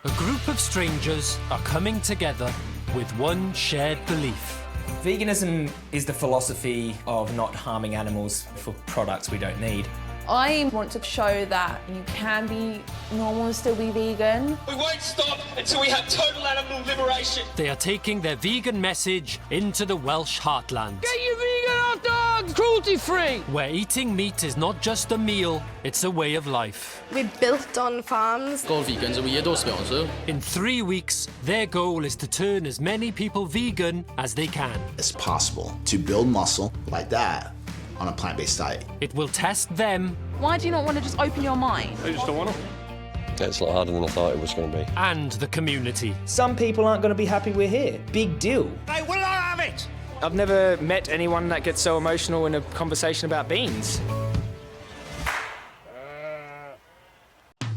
A group of strangers are coming together with one shared belief. Veganism is the philosophy of not harming animals for products we don't need. I want to show that you can be normal and still be vegan. We won't stop until we have total animal liberation. They are taking their vegan message into the Welsh heartland, Get your vegan hot dogs cruelty-free! where eating meat is not just a meal, it's a way of life. We're built on farms. Go vegans are weirdos, to be honest with you. In 3 weeks, their goal is to turn as many people vegan as they can. It's possible to build muscle like that on a plant-based diet. It will test them Why do you not want to just open your mind? I just don't want to. It's a lot harder than I thought it was going to be. and the community. Some people aren't going to be happy we're here. Big deal. I will not have it! I've never met anyone that gets so emotional in a conversation about beans.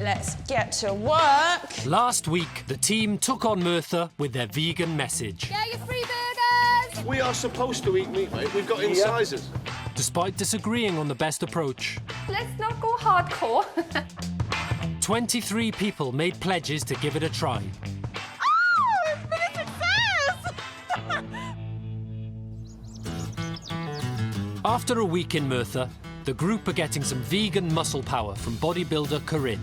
Let's get to work. Last week, the team took on Merthyr with their vegan message. Get your free burgers! We are supposed to eat meat, mate. We've got incisors. Despite disagreeing on the best approach, Let's not go hardcore. 23 people made pledges to give it a try. Oh, it's been a success! After a week in Merthyr, the group are getting some vegan muscle power from bodybuilder Korin.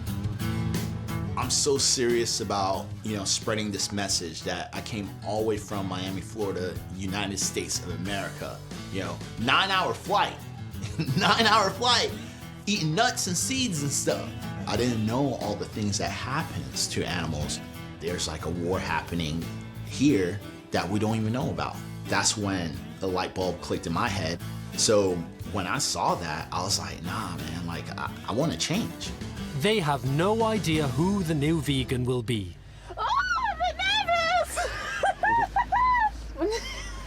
I'm so serious about, spreading this message that I came all the way from Miami, Florida, United States of America. 9-hour flight, 9-hour flight, eating nuts and seeds and stuff. I didn't know all the things that happens to animals. There's like a war happening here that we don't even know about. That's when the light bulb clicked in my head. So when I saw that, I was like, nah, man, I want to change. They have no idea who the new vegan will be. Oh, I'm nervous!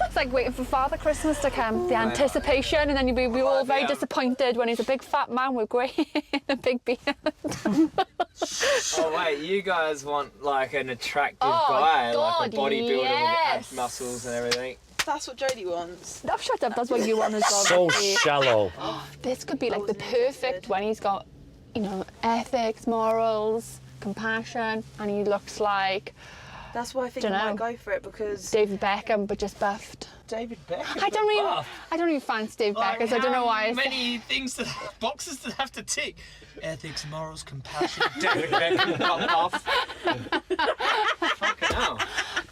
It's like waiting for Father Christmas to come, the anticipation, and then you'll be all very disappointed when he's a big fat man with grey and a big beard. Oh wait, you guys want like an attractive Oh, guy, God, like a bodybuilder yes. with abs muscles and everything. That's what Jodi wants. No, shut up, that's what you want as well. So Rikki. shallow. This could be like the perfect when he's got, ethics, morals, compassion, and he looks like That's why I think I might go for it, because David Beckham, but just buffed. David Beckham. I don't even fancy David Beckham, so I don't know why. Many things boxes that have to tick. Ethics, morals, compassion. David Beckham, off. Fucking hell.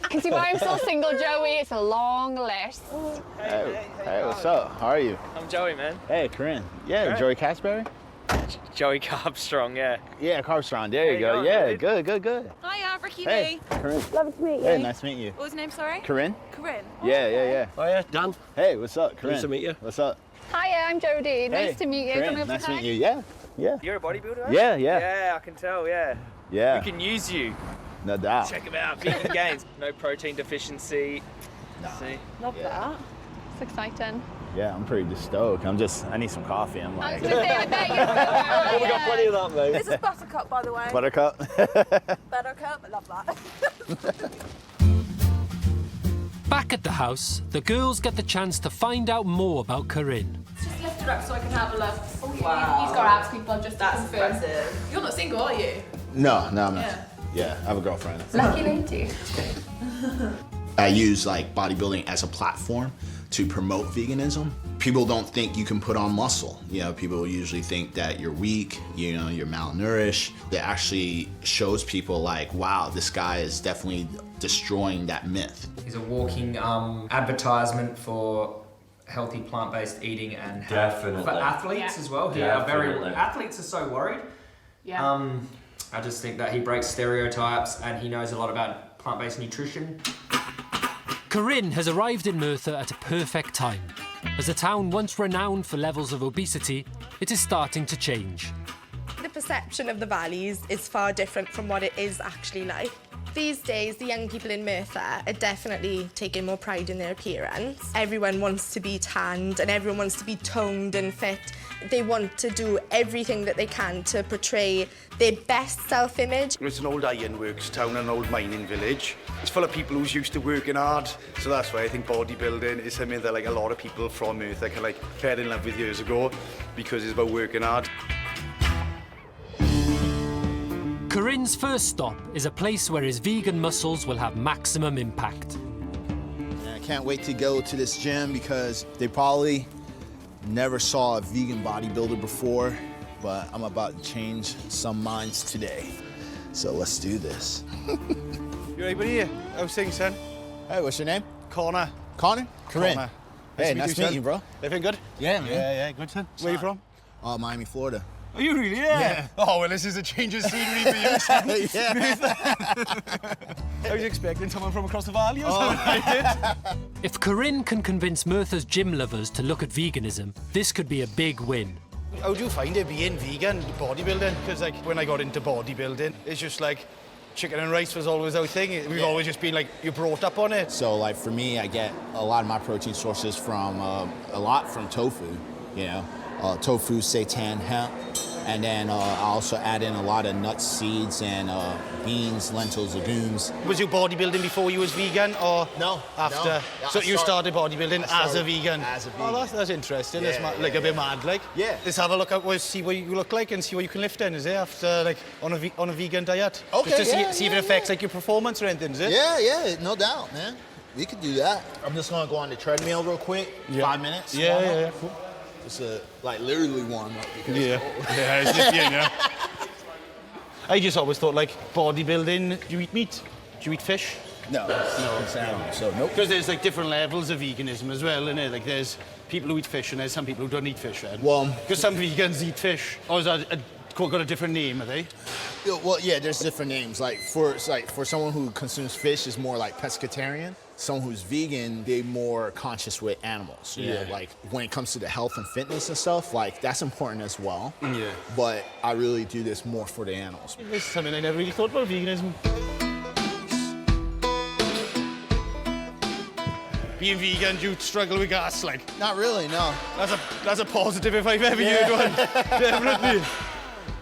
Can see why I'm still single, Joey. It's a long list. Hey, what's up? How are you? I'm Joey, man. Hey, Korin. Yeah, Right. Joey Casberry? Joey Carbstrong, yeah. Yeah, Carbstrong. There you go. going, Yeah, dude? good. Hiya, Rikki. Hey, Korin. Love to meet you. Hey, nice to meet you. What was your name, sorry? Korin? Korin. Yeah. Oh yeah, Dan. Hey, what's up, Korin? Nice to meet you. What's up? Hiya, I'm Jodi. Nice to meet you. Korin, Come over nice to to meet you. Yeah. You're a bodybuilder, right? Yeah. Yeah, I can tell, yeah. Yeah. We can use you. No doubt. Check him out, vegan gains. No protein deficiency. See? Love that. It's exciting. Yeah, I'm pretty just stoked. I need some coffee. I'm I like, was gonna say, I bet you. We got plenty of that, mate. This is Buttercup, by the way. Buttercup. Buttercup, I love that. Back at the house, the girls get the chance to find out more about Korin. Just lift it up so I can have a look. Oh, Wow. He's got abs, people, just to confirm. impressive. You're not single, are you? No, I'm not. Yeah. Yeah, I have a girlfriend. Lucky lady. I use bodybuilding as a platform to promote veganism. People don't think you can put on muscle. People usually think that you're weak, you're malnourished. It actually shows people wow, this guy is definitely destroying that myth. He's a walking advertisement for healthy plant-based eating and health. Definitely. For athletes as well. Athletes are so worried. Yeah. I just think that he breaks stereotypes and he knows a lot about plant-based nutrition. Korin has arrived in Merthyr at a perfect time. As a town once renowned for levels of obesity, it is starting to change. The perception of the valleys is far different from what it is actually like. These days, the young people in Merthyr are definitely taking more pride in their appearance. Everyone wants to be tanned and everyone wants to be toned and fit. They want to do everything that they can to portray their best self-image. It's an old ironworks town, an old mining village. It's full of people who's used to working hard, so that's why I think bodybuilding is something that a lot of people from Merthyr can fell in love with years ago, because it's about working hard. Korin's first stop is a place where his vegan muscles will have maximum impact. I can't wait to go to this gym because they probably never saw a vegan bodybuilder before, but I'm about to change some minds today. So let's do this. You right, buddy? How's things, son? Hey, what's your name? Connor. Connor? Korin. Connor. Hey, nice to meet you, bro. Everything good? Yeah, man. Yeah, good, son. Where are you from? Miami, Florida. Are you really? Yeah. Oh, well, this is a change of scenery for you, son. I was expecting someone from across the valley or something. If Korin can convince Merthyr's gym lovers to look at veganism, this could be a big win. How do you find it being vegan, bodybuilding? Because like when I got into bodybuilding, it's just like chicken and rice was always our thing. We've always just been like, you're brought up on it. So like for me, I get a lot of my protein sources from, from tofu, you know. Tofu, seitan, hemp, and then I also add in a lot of nuts, seeds, and beans, lentils, legumes. Was you bodybuilding before you was vegan, or no? After? No. So you started bodybuilding as a vegan. As a vegan. Oh, that's interesting. Yeah, That's like a bit mad, like. Yeah. Let's have a look at see what you look like and see what you can lift in. Is it after like on a vegan diet? Okay. Just to see if it affects like your performance or anything. Is it? Yeah, no doubt, man. We could do that. I'm just gonna go on the treadmill real quick. 5 minutes. Yeah. Cool. Just like literally warm up. Yeah, it's just, you know. I just always thought like bodybuilding, do you eat meat? Do you eat fish? No. So nope. Because there's like different levels of veganism as well, isn't it? Like there's people who eat fish and there's some people who don't eat fish. Well, because some vegans eat fish. Or is that got a different name, are they? Well, yeah, there's different names. Like for someone who consumes fish is more like pescatarian. Someone who's vegan, they're more conscious with animals. You know, like when it comes to the health and fitness and stuff, like that's important as well. Yeah. But I really do this more for the animals. This is something I never really thought about, veganism. Being vegan, do you struggle with gas? Like, not really, no. That's a positive if I've ever heard one. Definitely.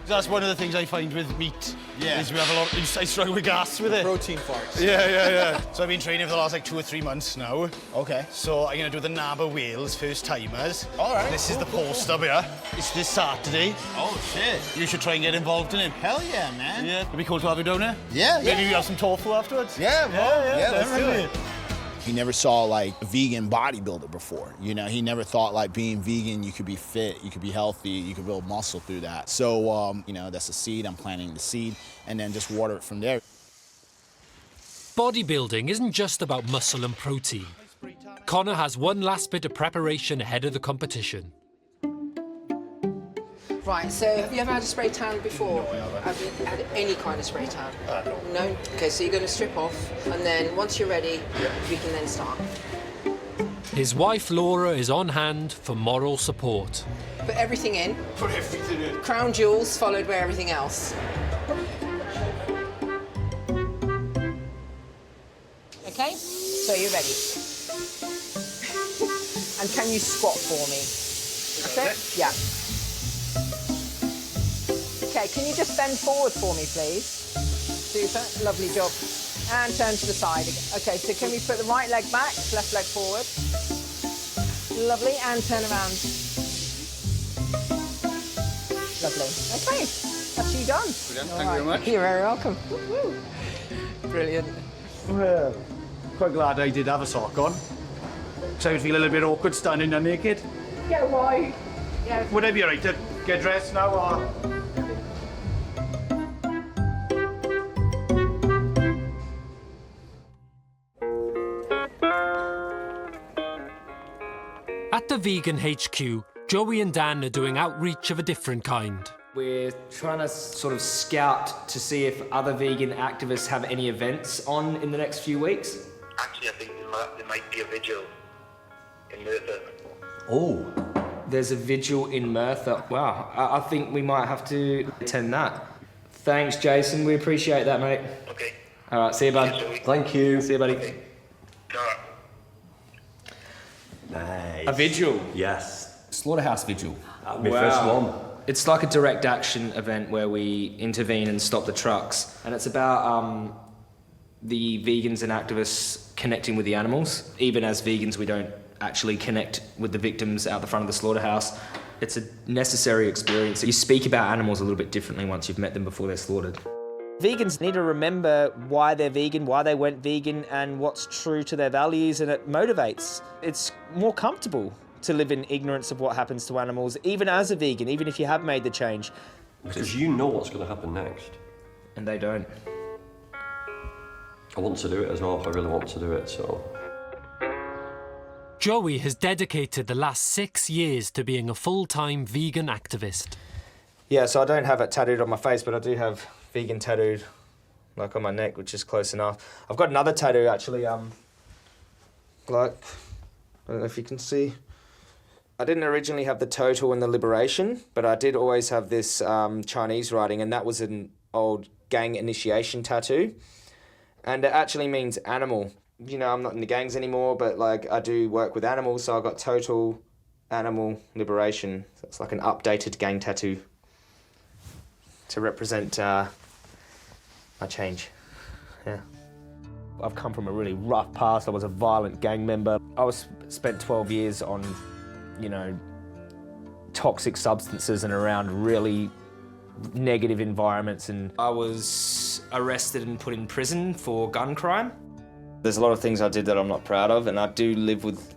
That's one of the things I find with meat. Yeah. Is we have a lot. I struggle with gas with it. Protein farts. Yeah. So I've been training for the last like 2 or 3 months now. Okay. So I'm gonna do the Naba Wales first timers. All right. This is the poster here. It's this Saturday. Oh shit. You should try and get involved in it. Hell yeah, man. Yeah. It'd be cool to have you down there. Yeah. Maybe we have some tofu afterwards. Yeah, bro. Yeah, let's do definitely. it. He never saw like a vegan bodybuilder before. You know, he never thought like being vegan, you could be fit, you could be healthy, you could build muscle through that. So, you know, that's a seed. I'm planting the seed and then just water it from there. Bodybuilding isn't just about muscle and protein. Connor has one last bit of preparation ahead of the competition. Right, so have you ever had a spray tan before? Have you had any kind of spray tan? No? Okay, so you're going to strip off, and then once you're ready, we can then start. His wife Laura is on hand for moral support. Put everything in. Put everything in. Crown jewels followed by everything else. Okay, so you're ready. And can you squat for me? Okay? Yeah. Okay, can you just bend forward for me, please? Super, lovely job. And turn to the side again. Okay, so can we put the right leg back, left leg forward? Lovely, and turn around. Lovely. Okay, that's you done. Brilliant, thank you very much. You're very welcome. Woo-hoo. Brilliant. Well, quite glad I did have a sock on. So I would feel a little bit awkward standing there naked. Yeah, why? Yeah. Would I be alright to get dressed now, or...? At the Vegan HQ, Joey and Dan are doing outreach of a different kind. We're trying to sort of scout to see if other vegan activists have any events on in the next few weeks. Actually, I think there might be a vigil in Merthyr. Oh. There's a vigil in Merthyr. Wow, I think we might have to attend that. Thanks, Jason. We appreciate that, mate. Okay. All right, see you, bud. Thank you. See you, buddy. Okay. Nice. A vigil? Yes. Slaughterhouse vigil. That'll be first one. It's like a direct action event where we intervene and stop the trucks. And it's about the vegans and activists connecting with the animals. Even as vegans, we don't actually connect with the victims out the front of the slaughterhouse. It's a necessary experience. You speak about animals a little bit differently once you've met them before they're slaughtered. Vegans need to remember why they're vegan, why they went vegan, and what's true to their values, and it motivates. It's more comfortable to live in ignorance of what happens to animals, even as a vegan, even if you have made the change. Because you know what's going to happen next. And they don't. I want to do it as well. I really want to do it, so... Jodi has dedicated the last 6 years to being a full-time vegan activist. Yeah, so I don't have it tattooed on my face, but I do have vegan tattooed, like on my neck, which is close enough. I've got another tattoo, actually, like, I don't know if you can see. I didn't originally have the total and the liberation, but I did always have this Chinese writing, and that was an old gang initiation tattoo. And it actually means animal. You know, I'm not in the gangs anymore, but like I do work with animals, so I got total animal liberation. So it's like an updated gang tattoo to represent my change. Yeah. I've come from a really rough past. I was a violent gang member. I spent 12 years on, you know, toxic substances and around really negative environments, and I was arrested and put in prison for gun crime. There's a lot of things I did that I'm not proud of, and I do live with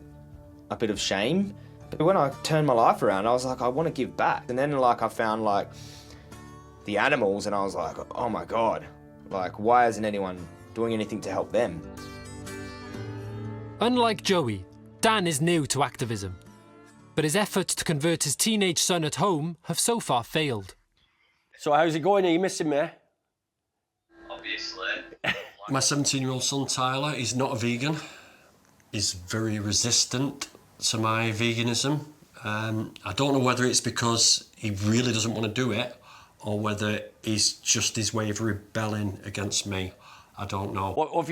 a bit of shame. But when I turned my life around, I was like, I want to give back. And then like I found like the animals, and I was like, oh my God, like why isn't anyone doing anything to help them? Unlike Jodi, Dan is new to activism, but his efforts to convert his teenage son at home have so far failed. So how's it going? Are you missing me? Obviously. My 17-year-old son, Tyler, is not a vegan. He's very resistant to my veganism. I don't know whether it's because he really doesn't want to do it or whether it's just his way of rebelling against me. I don't know. What have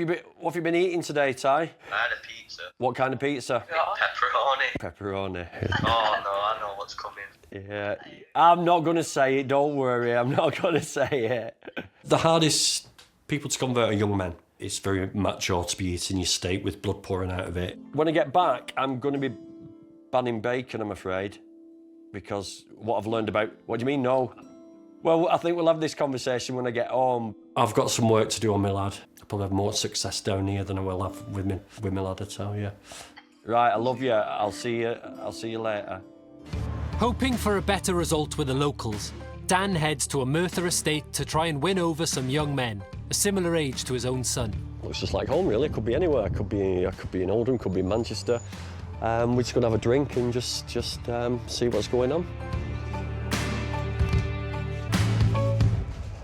you been eating today, Ty? I had a pizza. What kind of pizza? Pepperoni. Pepperoni. Oh no, I know what's coming. Yeah, I'm not going to say it, don't worry, I'm not going to say it. The hardest people to convert are young men. It's very macho to be eating your steak with blood pouring out of it. When I get back, I'm going to be banning bacon, I'm afraid, because what I've learned about... What do you mean, no? Well, I think we'll have this conversation when I get home. I've got some work to do on my lad. I'll probably have more success down here than I will have with my lad, I tell you. Right, I love you. I'll see you later. Hoping for a better result with the locals, Dan heads to a Merthyr estate to try and win over some young men, a similar age to his own son. Looks just like home, really. It could be anywhere. It could be in Oldham, could be in Manchester. We're just going to have a drink and just see what's going on.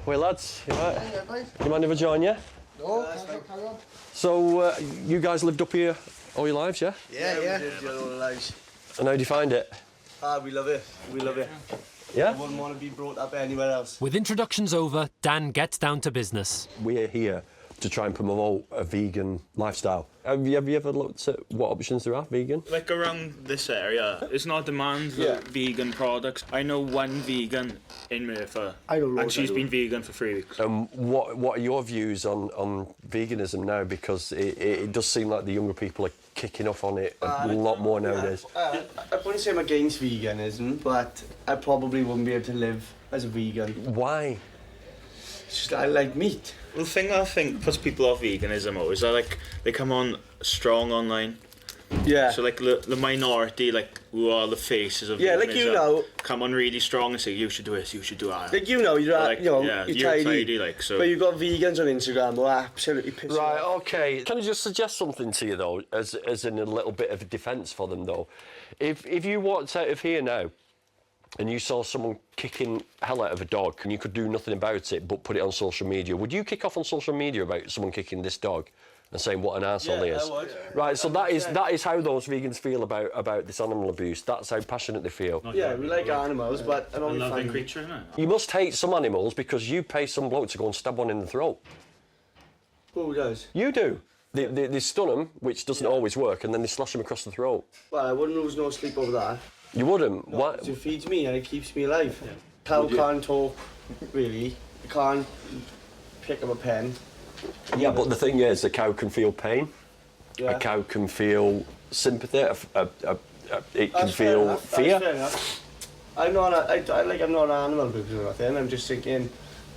Well, lads, you right? Yeah, you mind if I join you? No, carry on. So, you guys lived up here all your lives, yeah? Yeah, we did all our lives. And how do you find it? We love it. We love it. Yeah? I wouldn't want to be brought up anywhere else. With introductions over, Dan gets down to business. We're here to try and promote a vegan lifestyle. Have you ever looked at what options there are, vegan? Like around this area, it's not demand for vegan products. I know one vegan in Merthyr, and she's been vegan for 3 weeks. What are your views on veganism now? Because it does seem like the younger people are kicking off on it a lot more nowadays. I wouldn't say I'm against veganism, but I probably wouldn't be able to live as a vegan. Why? It's just I like meat. The thing I think puts people off veganism is that like they come on strong online. Yeah. So like the minority, like who are the faces of veganism, like you know, come on really strong and say you should do this, you should do that. Like you know, you're tidy, like so. But you've got vegans on Instagram who are absolutely pissed Right, off. okay. Can I just suggest something to you though, as in a little bit of a defence for them though? If you walked out of here now and you saw someone kicking hell out of a dog and you could do nothing about it but put it on social media, would you kick off on social media about someone kicking this dog and saying what an arsehole he is? I would. Right, so that is how those vegans feel about this animal abuse. That's how passionate they feel. Yeah, we like animals, but I'm only loving creature, isn't it? You must hate some animals because you pay some bloke to go and stab one in the throat. Who does? You do. They stun them, which doesn't always work, and then they slash them across the throat. Well, I wouldn't lose no sleep over that. You wouldn't? No, What? it feeds me and it keeps me alive. Yeah. Cow can't talk, really. It can't pick up a pen. Yeah, but the thing is, a cow can feel pain. Yeah. A cow can feel sympathy. It can feel fear. That's fair enough. I'm not an animal because of nothing. I'm just thinking,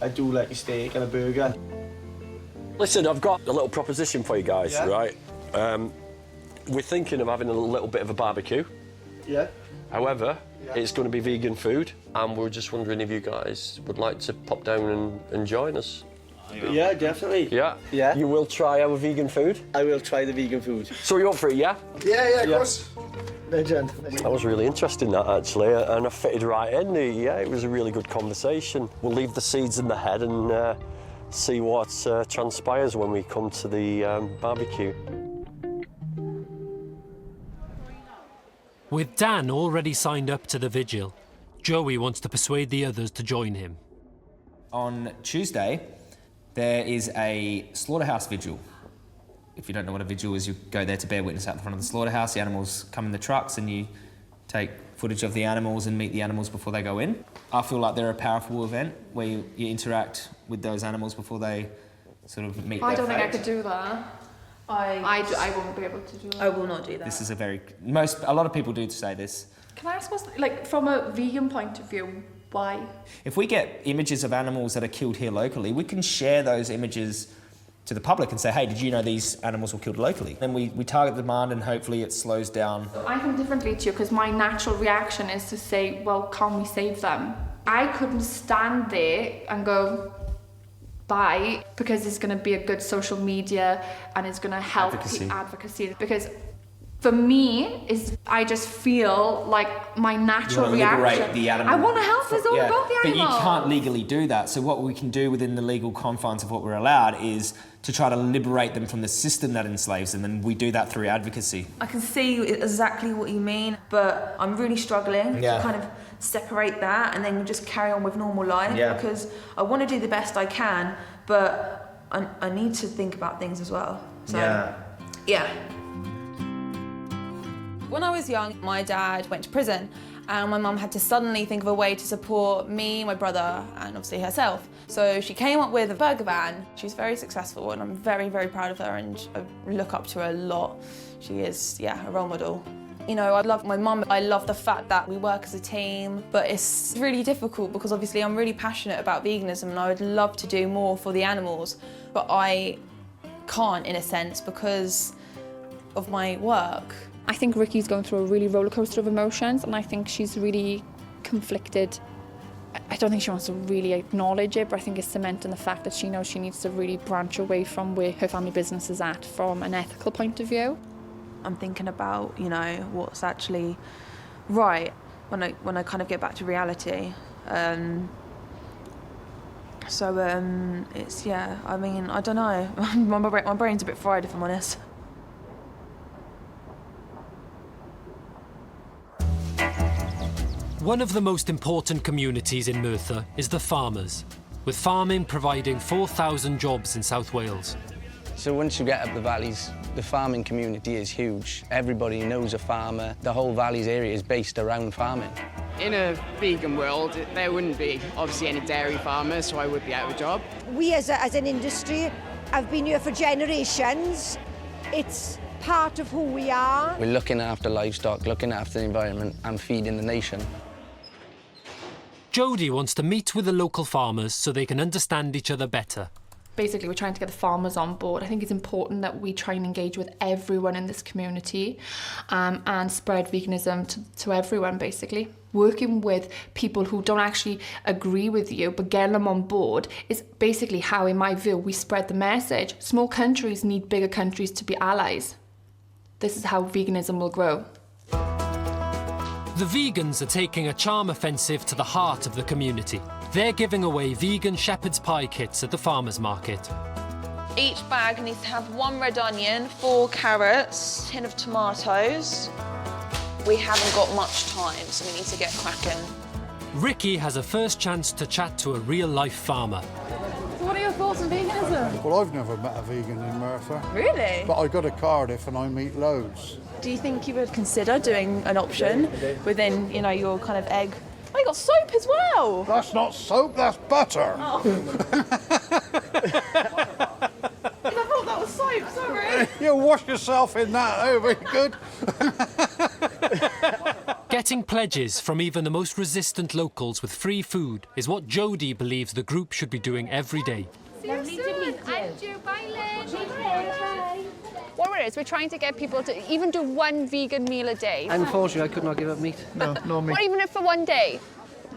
I do like a steak and a burger. Listen, I've got a little proposition for you guys, Yeah. right? We're thinking of having a little bit of a barbecue. Yeah. However, it's going to be vegan food, and we're just wondering if you guys would like to pop down and join us. Yeah, definitely. Yeah? Yeah. You will try our vegan food? I will try the vegan food. So you're up for it, yeah? Yeah, of course. Legend. That was really interesting, that, actually, and I fitted right in. Yeah, it was a really good conversation. We'll leave the seeds in the head and see what transpires when we come to the barbecue. With Dan already signed up to the vigil, Joey wants to persuade the others to join him. On Tuesday, there is a slaughterhouse vigil. If you don't know what a vigil is, you go there to bear witness out the front of the slaughterhouse. The animals come in the trucks and you take footage of the animals and meet the animals before they go in. I feel like they're a powerful event where you interact with those animals before they sort of meet I their don't think I fate. could do that. I won't be able to do that. I will not do that. This is a lot of people do say this. Can I ask, like, from a vegan point of view, why? If we get images of animals that are killed here locally, we can share those images to the public and say, hey, did you know these animals were killed locally? Then we target the demand and hopefully it slows down. I think differently to you because my natural reaction is to say, well, can't we save them? I couldn't stand there and go, bye, because it's going to be a good social media and it's going to help advocacy. Because for me, I just feel like my natural reaction. Liberate the animal. I want to help us all about the But animals. you can't legally do that. So what we can do within the legal confines of what we're allowed is to try to liberate them from the system that enslaves them, and we do that through advocacy. I can see exactly what you mean, but I'm really struggling to kind of separate that and then just carry on with normal life because I want to do the best I can, but I need to think about things as well. So, yeah. When I was young, my dad went to prison and my mum had to suddenly think of a way to support me, my brother, and obviously herself. So she came up with a burger van. She's very successful and I'm very, very proud of her and I look up to her a lot. She is, a role model. You know, I love my mum. I love the fact that we work as a team, but it's really difficult because obviously I'm really passionate about veganism and I would love to do more for the animals, but I can't in a sense because of my work. I think Rikki's going through a really roller coaster of emotions and I think she's really conflicted. I don't think she wants to really acknowledge it, but I think it's cementing the fact that she knows she needs to really branch away from where her family business is at from an ethical point of view. I'm thinking about, what's actually right when I kind of get back to reality. It's, I mean, I don't know. my brain's a bit fried, if I'm honest. One of the most important communities in Merthyr is the farmers, with farming providing 4,000 jobs in South Wales. So once you get up the valleys, the farming community is huge. Everybody knows a farmer. The whole valleys area is based around farming. In a vegan world, there wouldn't be obviously any dairy farmers, so I would be out of a job. We as an industry have been here for generations. It's part of who we are. We're looking after livestock, looking after the environment and feeding the nation. Jodi wants to meet with the local farmers so they can understand each other better. Basically, we're trying to get the farmers on board. I think it's important that we try and engage with everyone in this community and spread veganism to everyone, basically. Working with people who don't actually agree with you, but getting them on board is basically how, in my view, we spread the message. Small countries need bigger countries to be allies. This is how veganism will grow. The vegans are taking a charm offensive to the heart of the community. They're giving away vegan shepherd's pie kits at the farmers market. Each bag needs to have 1 red onion, 4 carrots, a tin of tomatoes. We haven't got much time, so we need to get cracking. Rikki has a first chance to chat to a real-life farmer. So what are your thoughts on veganism? Well, I've never met a vegan in Merthyr. Really? But I go to Cardiff and I meet loads. Do you think you would consider doing an option within, your kind of egg? Oh, you got soap as well! That's not soap, that's butter! Oh. I thought that was soap, sorry! You wash yourself in that, oh, very good. Getting pledges from even the most resistant locals with free food is what Jodi believes the group should be doing every day. Lovely to meet you. And you, bye, Lynn. What it is, we're trying to get people to even do one vegan meal a day. Unfortunately, I could not give up meat. No, no meat. Or even if for one day.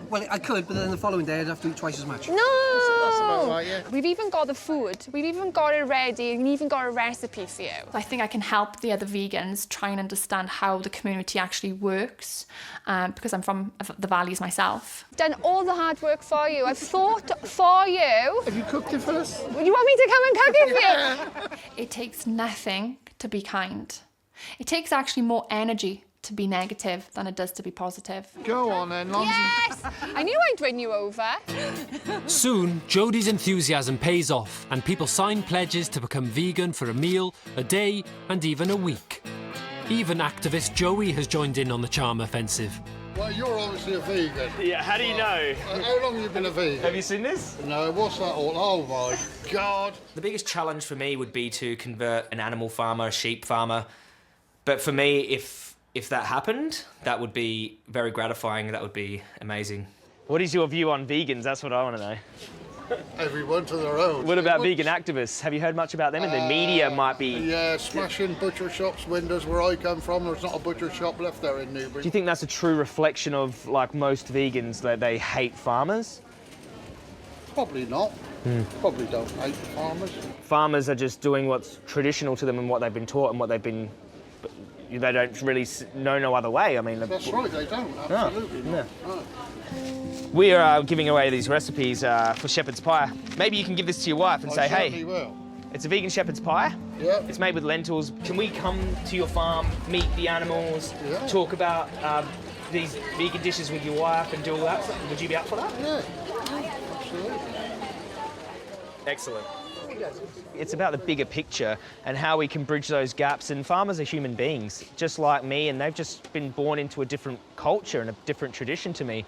Well, I could, but then the following day I'd have to eat twice as much. No! That's about right, yeah. We've even got the food. We've even got it ready and even got a recipe for you. I think I can help the other vegans try and understand how the community actually works, because I'm from the valleys myself. Done all the hard work for you. I've thought for you. Have you cooked it for us? You want me to come and cook it for you? It takes nothing to be kind. It takes actually more energy to be negative than it does to be positive. Go on then, Lonzy. Yes! I knew I'd win you over. Soon, Jodi's enthusiasm pays off and people sign pledges to become vegan for a meal, a day and even a week. Even activist Joey has joined in on the charm offensive. Well, you're obviously a vegan. Yeah, how do you know? How long have you been a vegan? Have you seen this? No, what's that all? Oh my God. The biggest challenge for me would be to convert an animal farmer, a sheep farmer. But for me, if that happened, that would be very gratifying. That would be amazing. What is your view on vegans? That's what I want to know. Everyone to their own. What about vegan activists? Have you heard much about them? And the media might be... Yeah, smashing butcher shops' windows where I come from. There's not a butcher shop left there in Newbury. Do you think that's a true reflection of, like, most vegans, that they hate farmers? Probably not. Probably don't hate farmers. Farmers are just doing what's traditional to them and what they've been taught and what they've been... They don't really know no other way. I mean... That's right, they don't. Absolutely not. No. We are giving away these recipes for shepherd's pie. Maybe you can give this to your wife and say, hey, will. It's a vegan shepherd's pie. Yeah. It's made with lentils. Can we come to your farm, meet the animals, talk about these vegan dishes with your wife and do all that? Would you be up for that? Yeah, absolutely. Excellent. It's about the bigger picture and how we can bridge those gaps. And farmers are human beings, just like me, and they've just been born into a different culture and a different tradition to me.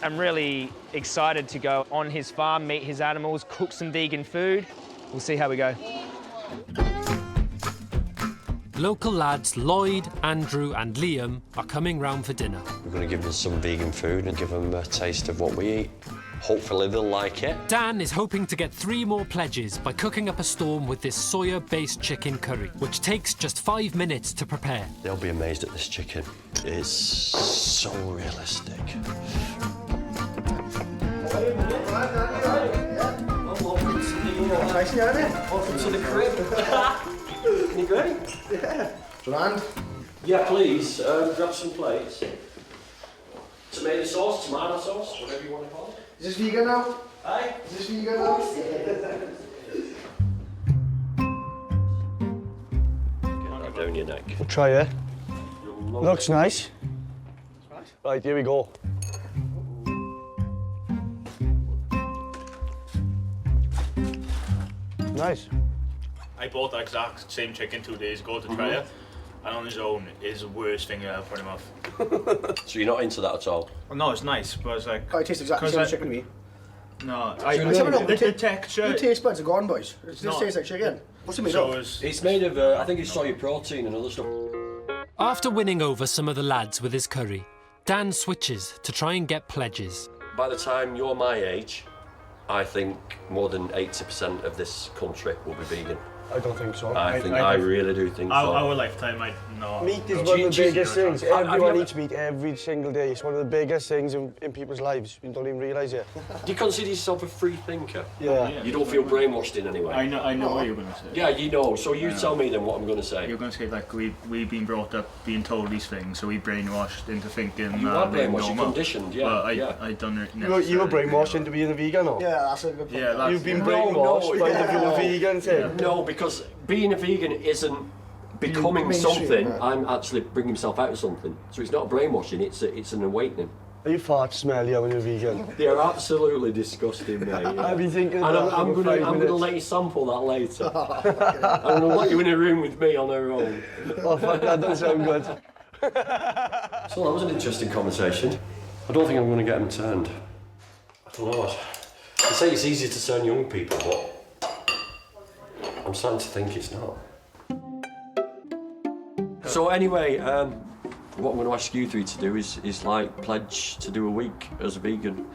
I'm really excited to go on his farm, meet his animals, cook some vegan food. We'll see how we go. Local lads Lloyd, Andrew and Liam are coming round for dinner. We're going to give them some vegan food and give them a taste of what we eat. Hopefully they'll like it. Dan is hoping to get 3 more pledges by cooking up a storm with this soya-based chicken curry, which takes just 5 minutes to prepare. They'll be amazed at this chicken. It's so realistic. Nice, Welcome to the crib. You ready? Yeah. Land? Yeah, please. Grab some plates. Tomato sauce, tomato sauce, whatever you want to call it. Is this vegan now? Aye. Is this vegan now? Get that down your neck. We'll try it. Looks nice. Right, here we go. Nice. I bought that exact same chicken 2 days ago to try it, and on his own is the worst thing you ever put in your mouth. So you're not into that at all? Well, no, it's nice, but it's like... Oh, it tastes exactly the same as chicken to me. No, the texture... Your taste buds are gone, boys. It just tastes like chicken. What's it made of? It's made of, I think it's soy protein and other stuff. After winning over some of the lads with his curry, Dan switches to try and get pledges. By the time you're my age, I think more than 80% of this country will be vegan. I don't think so. I really do think so. Our lifetime, I know. Meat is one of the biggest things. Everyone eats meat every single day. It's one of the biggest things in people's lives. You don't even realise it. Do you consider yourself a free thinker? Yeah. You don't feel brainwashed in any way? I know what you're going to say. Yeah, you know. So you tell me then what I'm going to say. You're going to say, like, we've been brought up being told these things, so we brainwashed into thinking... You are brainwashed, you're conditioned, yeah. But I don't necessarily... You were brainwashed into being a vegan, or? Yeah, that's a good point. Yeah, you've been brainwashed by the vegan thing. No, because being a vegan isn't becoming something. Yeah. I'm actually bringing myself out of something. So it's not brainwashing, it's an awakening. Are you fart smelly when you're vegan? They are absolutely disgusting, mate. I've been thinking and I'm going to let you sample that later. I'm going to let you in a room with me on our own. Oh, fuck, that doesn't sound good. So that was an interesting conversation. I don't think I'm going to get them turned. I don't know. They say it's easy to turn young people, but I'm starting to think it's not. So anyway, What I'm going to ask you three to do is like pledge to do a week as a vegan.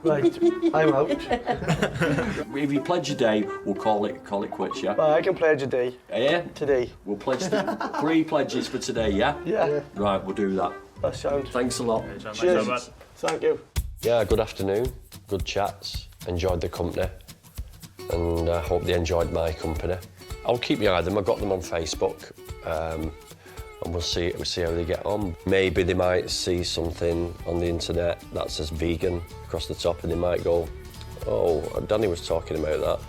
Right, I'm out. If you pledge a day, we'll call it quits, yeah? Well, I can pledge a day. Yeah? Today. We'll pledge 3 pledges for today, yeah? Yeah. Right, we'll do that. That sounds. Thanks a lot. Cheers. Thank you. Yeah, good afternoon. Good chats. Enjoyed the company. And I hope they enjoyed my company. I'll keep your eye on them. I've got them on Facebook. And we'll see how they get on. Maybe they might see something on the internet that says vegan across the top and they might go, oh, Danny was talking about that.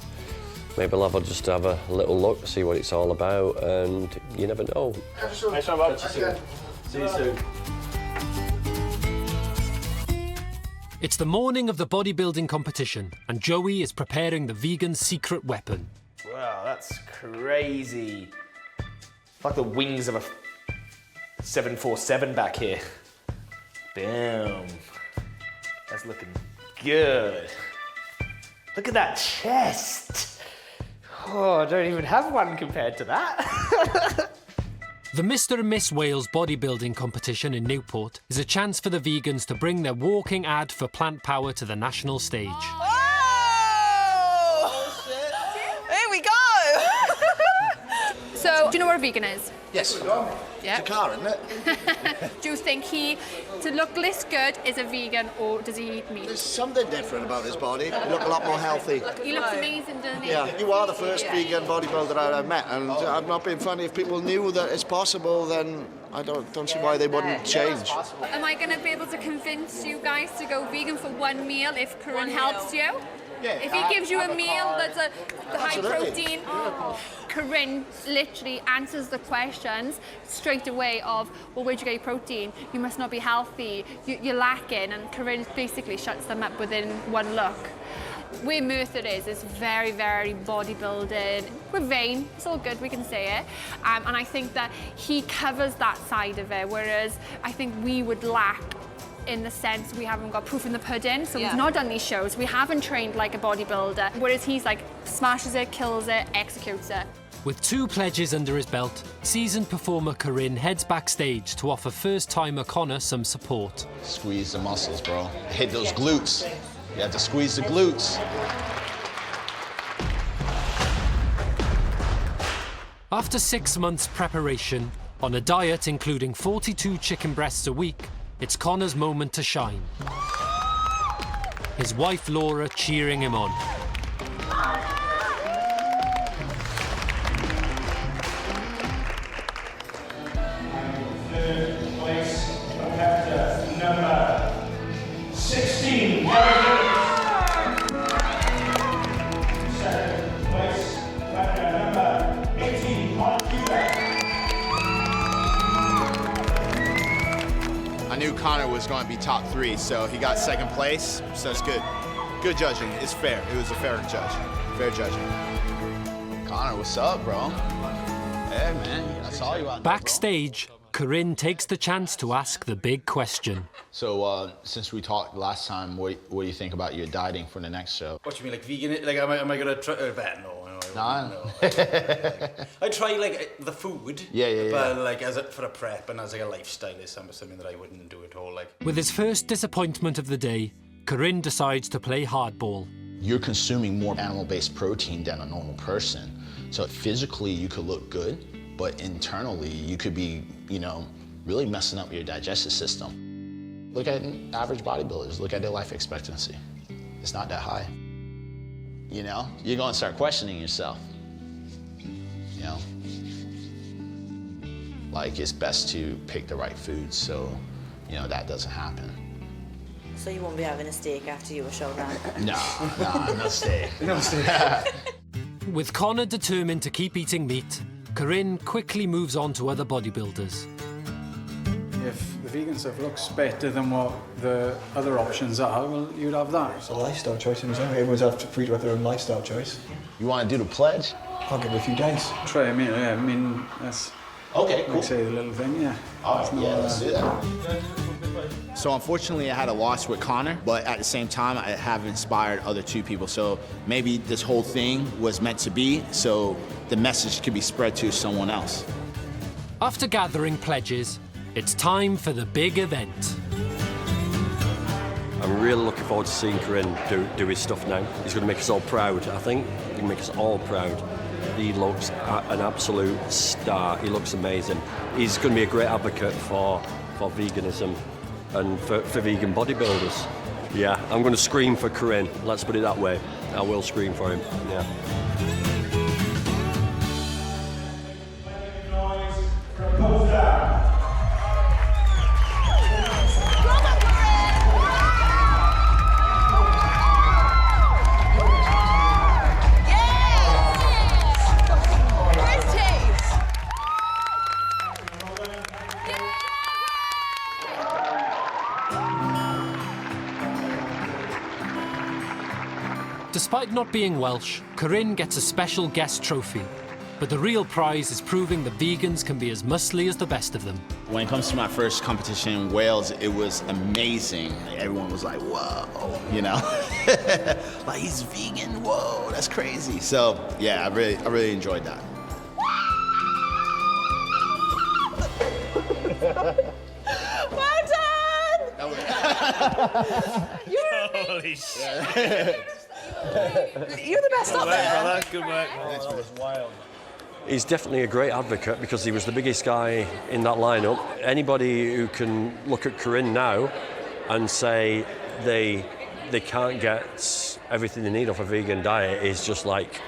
Maybe I'll just have a little look, see what it's all about, and you never know. Nice one, Bob. See you soon. It's the morning of the bodybuilding competition, and Joey is preparing the vegan's secret weapon. Wow, that's crazy. It's like the wings of a 747 back here. Boom. That's looking good. Look at that chest. Oh, I don't even have one compared to that. The Mr. and Miss Wales bodybuilding competition in Newport is a chance for the vegans to bring their walking ad for plant power to the national stage. Here we go! So, do you know what a vegan is? Yes. Yeah. It's a car, isn't it? Do you think to look this good, is a vegan, or does he eat meat? There's something different about his body. You look a lot more healthy. He looks amazing, doesn't he? Yeah, you are the first vegan bodybuilder I've met, and I'm not being funny. If people knew that it's possible, then I don't see why they wouldn't change. Am I going to be able to convince you guys to go vegan for one meal if Korin helps you? Yeah, if he gives you a meal that's the high Absolutely. protein, Korin literally answers the questions straight away of, well, where'd you get your protein? You must not be healthy. You're lacking. And Korin basically shuts them up within one look. Where Merthyr is very, very bodybuilding. We're vain, it's all good, we can say it. And I think that he covers that side of it, whereas I think we would lack in the sense we haven't got proof in the pudding, so we've not done these shows, we haven't trained like a bodybuilder, whereas he's like smashes it, kills it, executes it. With 2 pledges under his belt, seasoned performer Korin heads backstage to offer first-timer Connor some support. Squeeze the muscles, bro. Hit those glutes. You have to squeeze the glutes. After 6 months preparation, on a diet including 42 chicken breasts a week, it's Connor's moment to shine. His wife Laura cheering him on. Third place, competitor number 16. Second place, competitor number 18. I knew Connor was going to be top 3, so he got 2nd place, so it's good. Good judging. It's fair. It was a fair judge. Fair judging. Connor, what's up, bro? Hey, man, I saw you out there, Backstage, Korin takes the chance to ask the big question. So, since we talked last time, what do you think about your dieting for the next show? What do you mean, like vegan? Like, am I gonna try? No. I try like the food. Yeah. But like for a prep and as like a lifestyle is something that I wouldn't do at all. Like. With his first disappointment of the day, Korin decides to play hardball. You're consuming more animal-based protein than a normal person. So physically you could look good, but internally you could be, really messing up your digestive system. Look at average bodybuilders, look at their life expectancy. It's not that high. You're gonna start questioning yourself. Like it's best to pick the right foods so, that doesn't happen. So you won't be having a steak after your show then? No steak. No steak. With Connor determined to keep eating meat, Korin quickly moves on to other bodybuilders. If the vegan stuff looks better than what the other options are, well, you'd have that. It's a lifestyle choice in itself. Everyone's free to have their own lifestyle choice. You want to do the pledge? I'll give it a few days. Try a meal, yeah. I mean, that's... Okay, cool. Like say the little thing, yeah. All right, let's do that. So unfortunately I had a loss with Connor, but at the same time I have inspired other 2 people. So maybe this whole thing was meant to be, so the message could be spread to someone else. After gathering pledges, it's time for the big event. I'm really looking forward to seeing Korin do his stuff now. He's going to make us all proud, I think. He can make us all proud. He looks an absolute star. He looks amazing. He's going to be a great advocate for veganism and for vegan bodybuilders. Yeah, I'm going to scream for Korin, let's put it that way. I will scream for him, yeah. Despite not being Welsh, Korin gets a special guest trophy. But the real prize is proving that vegans can be as muscly as the best of them. When it comes to my first competition in Wales, it was amazing. Everyone was like, whoa, you know? Like, he's vegan, whoa, that's crazy. So, yeah, I really enjoyed that. Well done! Holy shit. You're the best up there. Good work. That was wild. He's definitely a great advocate because he was the biggest guy in that lineup. Anybody who can look at Korin now and say they can't get everything they need off a vegan diet is just like,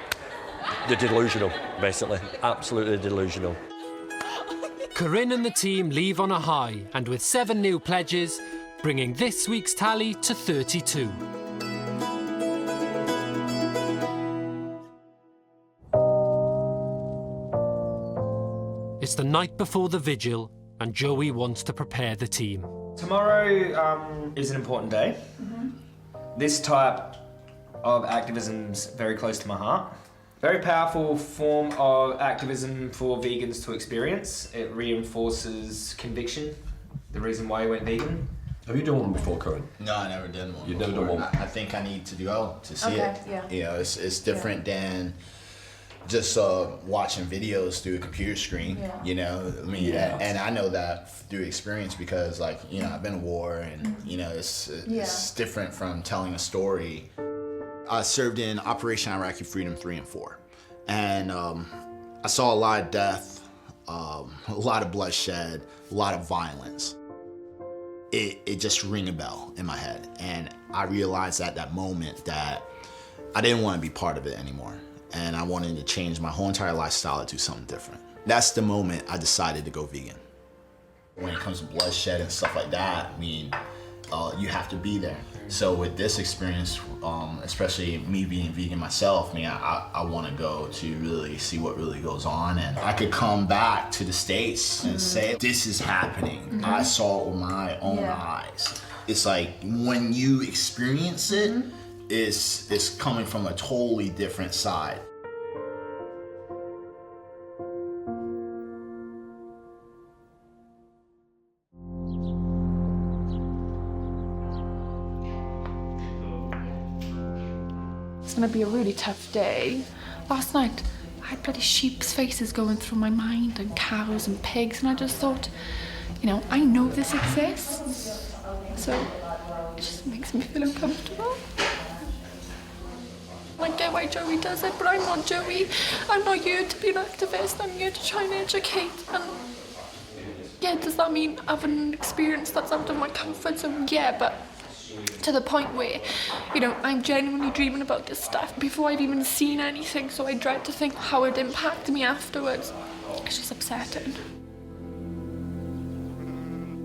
they're delusional, basically. Absolutely delusional. Korin and the team leave on a high, and with 7 new pledges, bringing this week's tally to 32. It's the night before the vigil, and Jodi wants to prepare the team. Tomorrow is an important day. This type of activism is very close to my heart. Very powerful form of activism for vegans to experience. It reinforces conviction, the reason why you went vegan. Have you done one before, Korin? No, I never done one. You've never done one? I think I need to go to see it. Yeah. You know, it's different than just watching videos through a computer screen. Yeah. You know, I mean, and I know that through experience because, like, you know, I've been to war, and you know, it's different from telling a story. I served in Operation Iraqi Freedom 3 and 4, and I saw a lot of death, a lot of bloodshed, a lot of violence. It just rang a bell in my head, and I realized at that moment that I didn't want to be part of it anymore, and I wanted to change my whole entire lifestyle to do something different. That's the moment I decided to go vegan. When it comes to bloodshed and stuff like that, I mean, you have to be there. So with this experience, especially me being vegan myself, I mean, I want to go to really see what really goes on, and I could come back to the States and say, this is happening. I saw it with my own eyes. It's like when you experience it, it's coming from a totally different side. It's going to be a really tough day. Last night, I had bloody sheep's faces going through my mind, and cows and pigs, and I just thought, you know, I know this exists, so it just makes me feel uncomfortable. I get why Jodi does it, but I'm not Jodi. I'm not here to be an activist. I'm here to try and educate. And yeah, does that mean having an experience that's out of my comfort zone? Yeah, but to the point where, you know, I'm genuinely dreaming about this stuff before I've even seen anything, so I dread to think how it impacted me afterwards. It's just upsetting.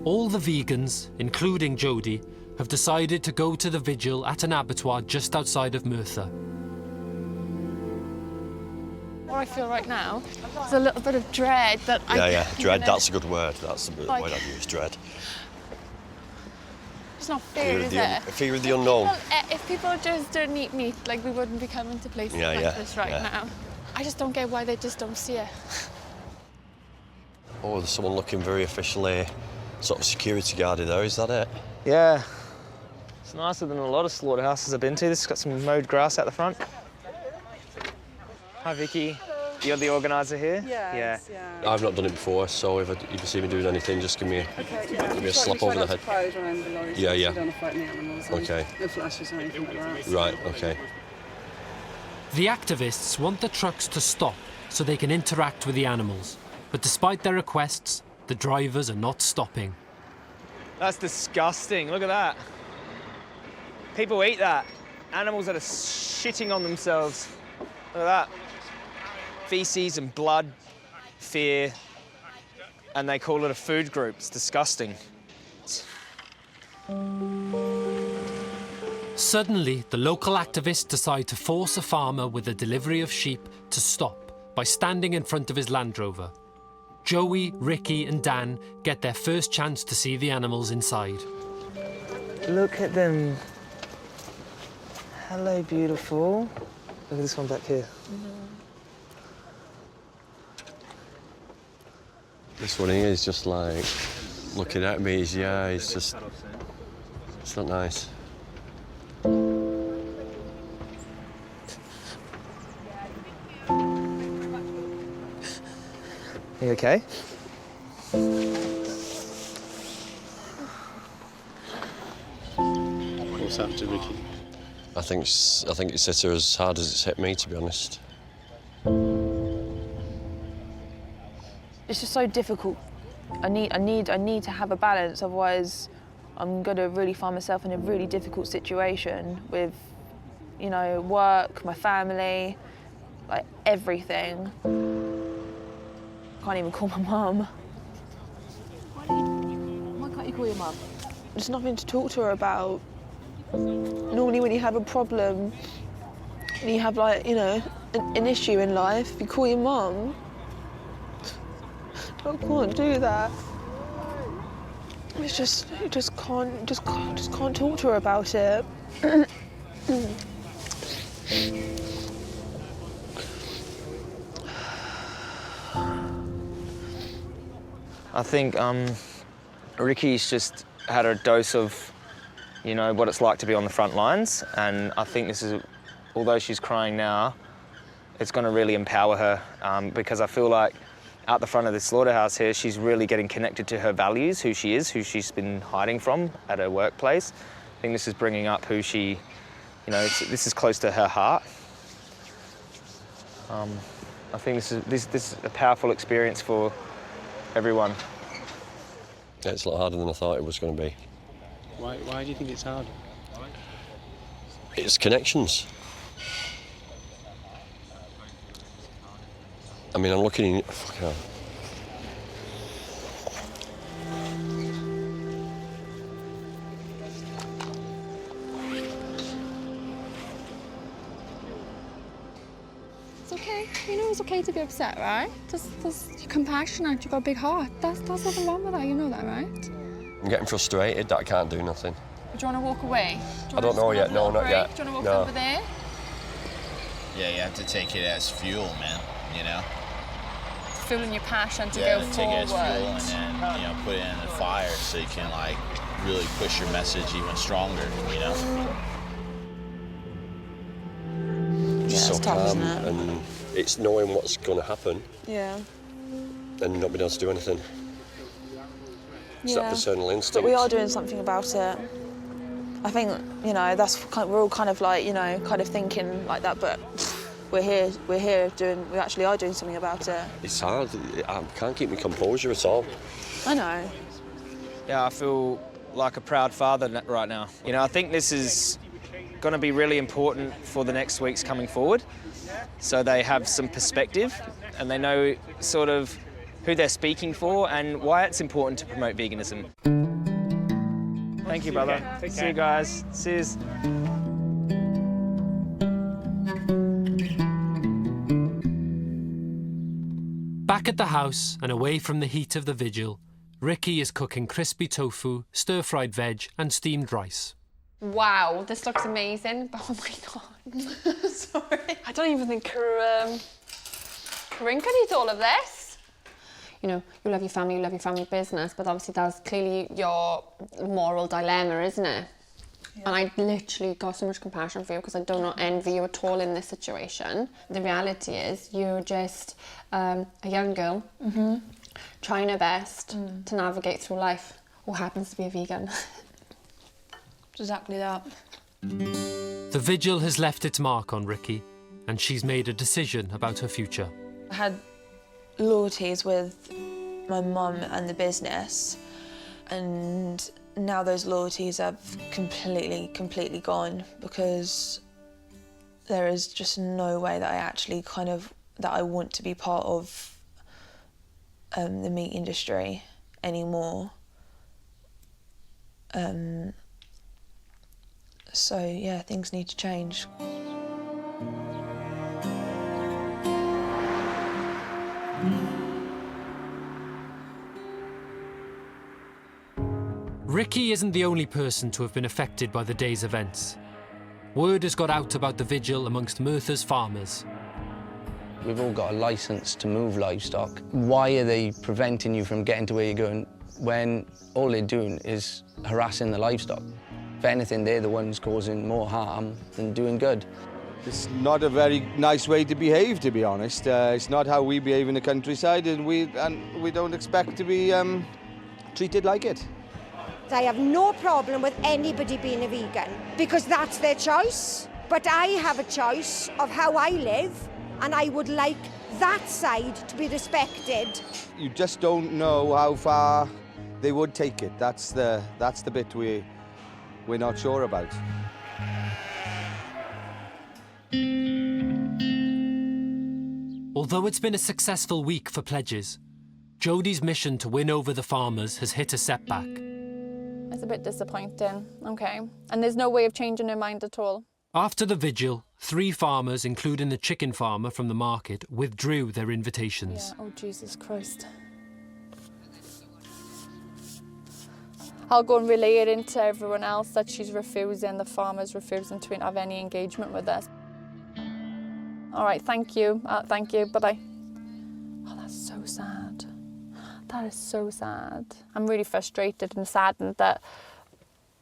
All the vegans, including Jodi, have decided to go to the vigil at an abattoir just outside of Merthyr. What I feel right now is a little bit of dread that dread, that's a good word. That's the word I'd use, dread. It's not fair, is it? Fear of the unknown. If people just don't eat meat, like, we wouldn't be coming to places like this right now. I just don't get why they just don't see it. Oh, there's someone looking very officially sort of security guarded there, is that it? Yeah. It's nicer than a lot of slaughterhouses I've been to. This has got some mowed grass out the front. Hi, Vicky. You're the organiser here? Yes, yeah. I've not done it before, so if you see me doing anything, just give me a slap over the head. Yeah, yeah. You don't want to frighten the animals. Okay. No flashes or anything like that. Right, okay. The activists want the trucks to stop so they can interact with the animals. But despite their requests, the drivers are not stopping. That's disgusting. Look at that. People eat that. Animals that are shitting on themselves. Look at that. Feces and blood, fear, and they call it a food group. It's disgusting. Suddenly, the local activists decide to force a farmer with a delivery of sheep to stop by standing in front of his Land Rover. Jodi, Rikki and Dan get their first chance to see the animals inside. Look at them. Hello, beautiful. Look at this one back here. This one here is just like looking at me. He's just. It's not nice. You okay? What's happened to Rikki? I think it's hit her as hard as it's hit me, to be honest. It's just so difficult. I need to have a balance, otherwise I'm going to really find myself in a really difficult situation with, you know, work, my family, like everything. I can't even call my mum. Why can't you call your mum? There's nothing to talk to her about. Normally when you have a problem, and you have, like, you know, an issue in life, you call your mum. I can't do that. It's just, you just can't talk to her about it. I think Rikki's just had a dose of, you know, what it's like to be on the front lines, and I think this is, although she's crying now, it's going to really empower her, because I feel like out the front of the slaughterhouse here, she's really getting connected to her values, who she is, who she's been hiding from at her workplace. I think this is bringing up who she, you know, this is close to her heart. I think this is a powerful experience for everyone. Yeah, it's a lot harder than I thought it was going to be. Why do you think it's hard? It's connections. I mean, I'm looking in... Fucking hell. It's okay. You know it's okay to be upset, right? You're compassionate, you've got a big heart. There's nothing wrong with that, you know that, right? I'm getting frustrated that I can't do nothing. Do you want to walk away? I don't know yet. No, not yet. Do you want to walk over there? Yeah, you have to take it as fuel, man, you know? Fueling your passion to Yeah, go take it as fuel forward. and then, you know, put it in the fire so you can, like, really push your message even stronger, you know? Just Yeah, so it's tough, calm, isn't it? and it's knowing what's going to happen Yeah. and not being able to do anything. It's that paternal instinct. But we are doing something about it. I think, you know, we're all kind of like, you know, kind of thinking like that, but we actually are doing something about it. It's hard. I can't keep my composure at all. I know. Yeah, I feel like a proud father right now. You know, I think this is going to be really important for the next weeks coming forward, so they have some perspective and they know sort of who they're speaking for and why it's important to promote veganism. Thank you, brother. See you guys. Cheers. Back at the house and away from the heat of the vigil, Rikki is cooking crispy tofu, stir-fried veg and steamed rice. Wow, this looks amazing, but oh my God. Sorry. I don't even think Korin could eat all of this. You know, you love your family business, but obviously that's clearly your moral dilemma, isn't it? And I literally got so much compassion for you because I do not envy you at all in this situation. The reality is you're just a young girl trying her best to navigate through life, who happens to be a vegan. Exactly that. The vigil has left its mark on Rikki, and she's made a decision about her future. I had loyalties with my mum and the business, and now those loyalties have completely gone, because there is just no way that I actually that I want to be part of the meat industry anymore. So yeah, things need to change. Rikki isn't the only person to have been affected by the day's events. Word has got out about the vigil amongst Merthyr's farmers. We've all got a licence to move livestock. Why are they preventing you from getting to where you're going when all they're doing is harassing the livestock? If anything, they're the ones causing more harm than doing good. It's not a very nice way to behave, to be honest. It's not how we behave in the countryside, and we don't expect to be treated like it. I have no problem with anybody being a vegan, because that's their choice. But I have a choice of how I live, and I would like that side to be respected. You just don't know how far they would take it. That's the bit we're not sure about. Although it's been a successful week for pledges, Jodi's mission to win over the farmers has hit a setback. It's a bit disappointing, okay. And there's no way of changing her mind at all. After the vigil, 3 farmers, including the chicken farmer from the market, withdrew their invitations. Yeah, oh Jesus Christ. I'll go and relay it into everyone else that she's refusing, the farmer's refusing to have any engagement with us. All right, thank you, bye-bye. Oh, that's so sad. That is so sad. I'm really frustrated and saddened that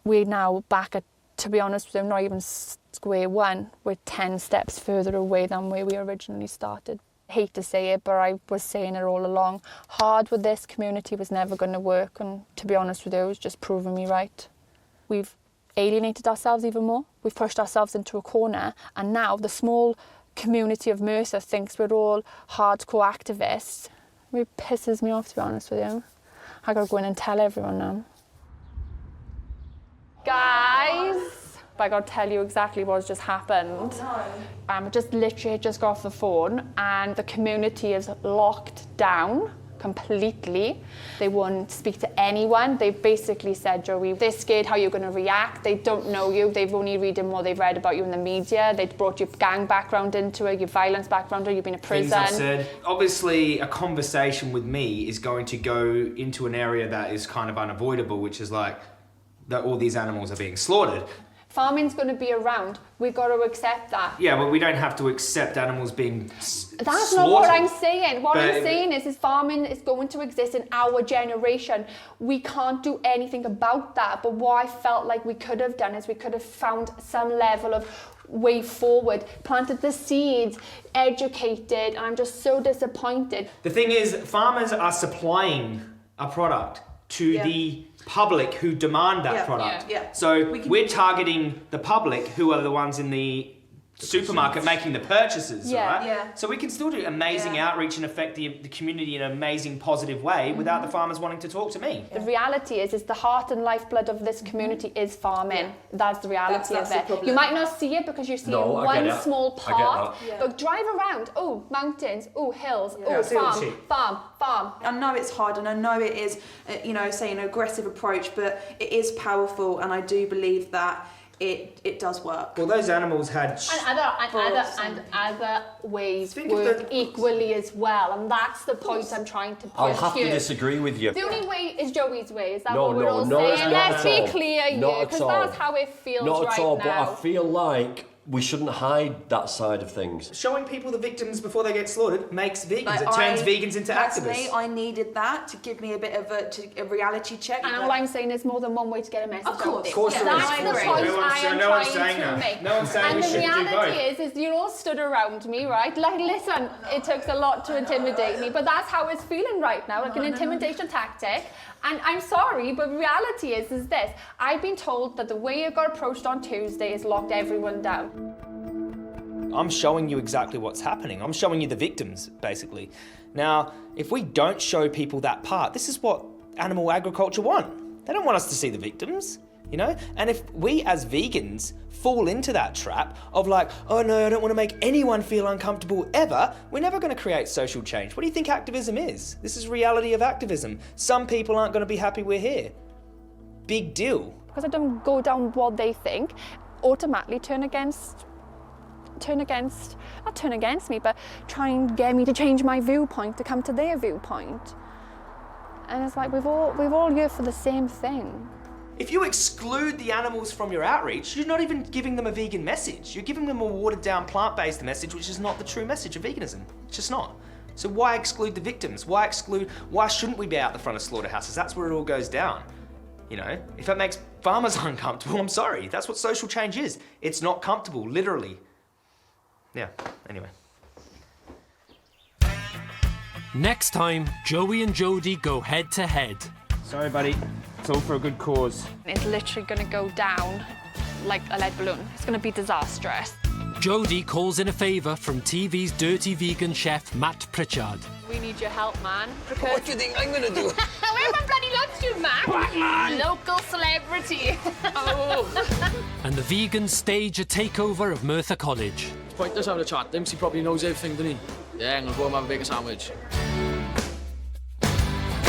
we're now back at, to be honest with you, not even square one. We're 10 steps further away than where we originally started. I hate to say it, but I was saying it all along. Hard with this community was never going to work, and to be honest with you, it was just proving me right. We've alienated ourselves even more. We've pushed ourselves into a corner, and now the small community of Merthyr thinks we're all hardcore activists. It pisses me off, to be honest with you. I gotta go in and tell everyone now. Guys, I gotta tell you exactly what's just happened. Oh, no. Just literally just got off the phone, and the community is locked down completely. They won't speak to anyone. They've basically said, Jodi, they're scared how you're going to react. They don't know you. They've only reading what they've read about you in the media. They've brought your gang background into it, your violence background, or you've been in prison. Things I've said. Obviously, a conversation with me is going to go into an area that is kind of unavoidable, which is like that all these animals are being slaughtered. Farming's going to be around. We've got to accept that. Yeah, but we don't have to accept animals being slaughtered. That's not what I'm saying. What I'm saying is farming is going to exist in our generation. We can't do anything about that. But what I felt like we could have done is we could have found some level of way forward, planted the seeds, educated, and I'm just so disappointed. The thing is, farmers are supplying a product to the public who demand that product. So we're targeting the public who are the ones in the supermarket making the purchases, right? So we can still do amazing outreach and affect the community in an amazing, positive way without the farmers wanting to talk to me. The reality is the heart and lifeblood of this community is farming. That's the reality of it. You might not see it because you're seeing one small part, but drive around, oh, mountains, oh, hills, oh, farm. I know it's hard, and I know it is, say an aggressive approach, but it is powerful, and I do believe that it does work. Well, those animals had other ways work equally as well, and that's the point I'm trying to push. I'll have to disagree with you. The only way is Jodi's way. Is that what we're all saying? Let's be clear here, because that's how it feels right now. Not at all. But I feel like we shouldn't hide that side of things. Showing people the victims before they get slaughtered makes vegans. It turns vegans into activists. I needed that to give me a bit of a reality check. And all I'm saying is more than one way to get a message out there. Of course there is. That's the point I am trying to make. No one's saying we should do both. And the reality is you're all stood around me, right? Like, listen, it took a lot to intimidate me, but that's how it's feeling right now, like an intimidation tactic. And I'm sorry, but reality is this. I've been told that the way it got approached on Tuesday is locked everyone down. I'm showing you exactly what's happening. I'm showing you the victims, basically. Now, if we don't show people that part, this is what animal agriculture want. They don't want us to see the victims, you know? And if we as vegans fall into that trap of like, oh no, I don't want to make anyone feel uncomfortable ever, we're never going to create social change. What do you think activism is? This is reality of activism. Some people aren't going to be happy we're here. Big deal. Because I don't go down what they think, automatically not turn against me, but try and get me to change my viewpoint to come to their viewpoint. And it's like we've all here for the same thing. If you exclude the animals from your outreach, you're not even giving them a vegan message. You're giving them a watered down plant-based message, which is not the true message of veganism. It's just not. So why exclude the victims? Why shouldn't we be out the front of slaughterhouses? That's where it all goes down. You know, if it makes farmers uncomfortable, I'm sorry. That's what social change is. It's not comfortable, literally. Yeah, anyway. Next time, Joey and Jodi go head to head. Sorry, buddy. It's all for a good cause. It's literally going to go down like a lead balloon. It's going to be disastrous. Jodi calls in a favour from TV's dirty vegan chef Matt Pritchard. We need your help, man. Because... What do you think I'm going to do? Where my bloody lunch, you man? Batman! Local celebrity. Oh. And the vegans stage a takeover of Merthyr College. It's pointless having a chat with him, 'cause he probably knows everything, doesn't he? Yeah, I'm going to go and have a bigger sandwich.